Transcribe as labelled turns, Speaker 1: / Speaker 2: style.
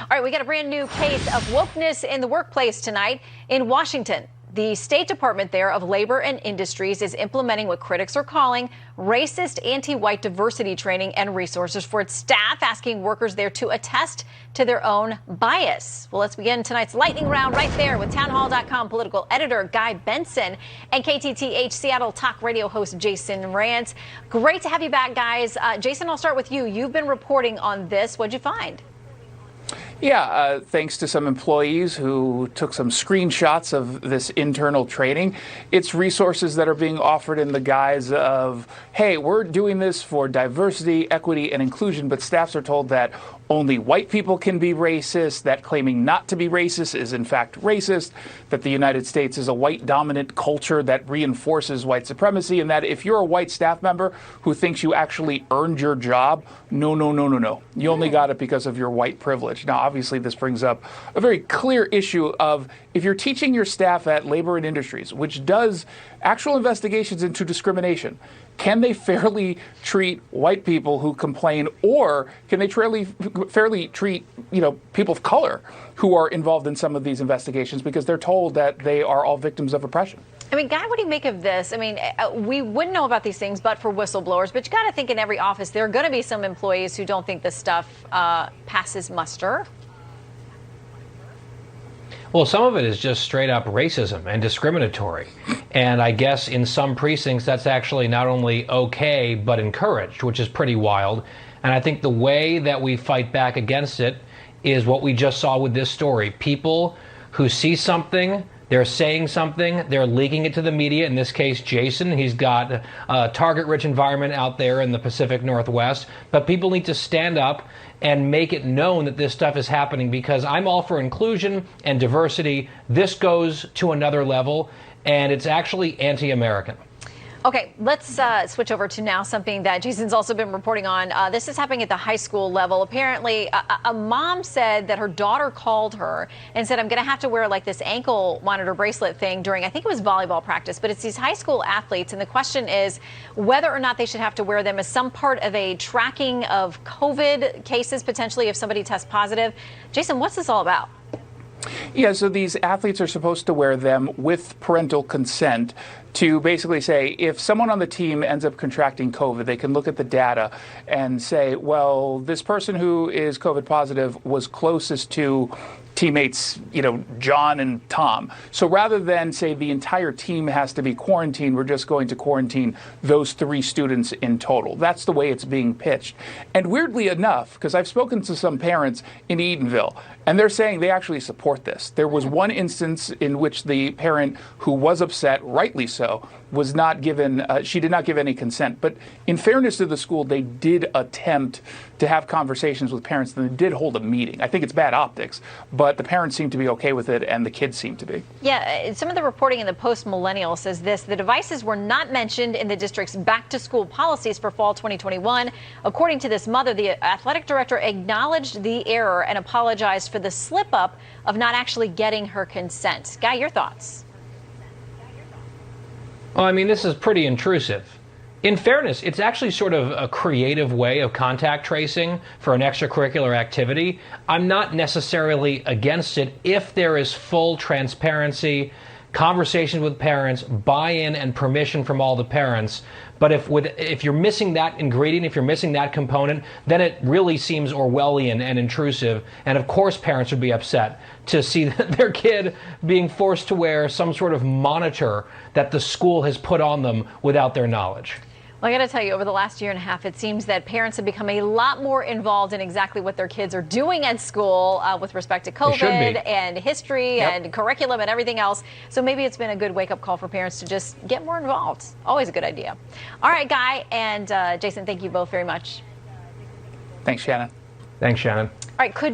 Speaker 1: All right, we got a brand new case of wokeness in the workplace tonight in Washington. The State Department there of Labor and Industries is implementing what critics are calling racist anti-white diversity training and resources for its staff, asking workers there to attest to their own bias. Well, let's begin tonight's lightning round right there with townhall.com political editor Guy Benson and KTTH Seattle talk radio host Jason Rantz. Great to have you back, guys. Jason, I'll start with you. You've been reporting on this. What'd you find?
Speaker 2: Yeah, thanks to some employees who took some screenshots of this internal training. It's resources that are being offered in the guise of, hey, we're doing this for diversity, equity, and inclusion, but staffs are told that only white people can be racist, that claiming not to be racist is in fact racist, that the United States is a white-dominant culture that reinforces white supremacy, and that if you're a white staff member who thinks you actually earned your job, no. You only got it because of your white privilege. Now, obviously, this brings up a very clear issue of if you're teaching your staff at Labor and Industries, which does actual investigations into discrimination, can they fairly treat white people who complain, or can they fairly treat, people of color who are involved in some of these investigations because they're told that they are all victims of oppression?
Speaker 1: I mean, Guy, what do you make of this? I mean, we wouldn't know about these things but for whistleblowers, but you got to think in every office there are going to be some employees who don't think this stuff passes muster.
Speaker 3: Well, some of it is just straight up racism and discriminatory. And I guess in some precincts, that's actually not only okay, but encouraged, which is pretty wild. And I think the way that we fight back against it is what we just saw with this story. People who see something, they're saying something, they're leaking it to the media. In this case, Jason, he's got a target-rich environment out there in the Pacific Northwest. But people need to stand up and make it known that this stuff is happening, because I'm all for inclusion and diversity. This goes to another level, and it's actually anti-American.
Speaker 1: Okay, let's switch over to now something that Jason's also been reporting on. This is happening at the high school level. Apparently, a mom said that her daughter called her and said, I'm going to have to wear like this ankle monitor bracelet thing during, I think it was volleyball practice, but it's these high school athletes. And the question is whether or not they should have to wear them as some part of a tracking of COVID cases, potentially if somebody tests positive. Jason, what's this all about?
Speaker 2: Yeah, so these athletes are supposed to wear them with parental consent to basically say if someone on the team ends up contracting COVID, they can look at the data and say, well, this person who is COVID positive was closest to teammates, John and Tom. So rather than say the entire team has to be quarantined, we're just going to quarantine those 3 students in total. That's the way it's being pitched. And weirdly enough, because I've spoken to some parents in Eatonville, and they're saying they actually support this. There was one instance in which the parent who was upset, rightly so, was not given, she did not give any consent. But in fairness to the school, they did attempt to have conversations with parents, and they did hold a meeting. I think it's bad optics, but the parents seem to be okay with it, and the kids seem to be. Yeah,
Speaker 1: some of the reporting in the Post-Millennial says this: the devices were not mentioned in the district's back-to-school policies for fall 2021. According to this mother, the athletic director acknowledged the error and apologized for the slip-up of not actually getting her consent. Guy, your thoughts?
Speaker 3: Well, I mean, this is pretty intrusive. In fairness, it's actually sort of a creative way of contact tracing for an extracurricular activity. I'm not necessarily against it if there is full transparency, conversations with parents, buy-in and permission from all the parents. But if you're missing that ingredient, if you're missing that component, then it really seems Orwellian and intrusive. And of course parents would be upset to see their kid being forced to wear some sort of monitor that the school has put on them without their knowledge.
Speaker 1: Well, I got to tell you, over the last year and a half, it seems that parents have become a lot more involved in exactly what their kids are doing at school with respect to COVID and history and curriculum and everything else. So maybe it's been a good wake-up call for parents to just get more involved. Always a good idea. All right, Guy and Jason, thank you both very much.
Speaker 2: Thanks, Shannon.
Speaker 3: Thanks, Shannon.
Speaker 1: All right, could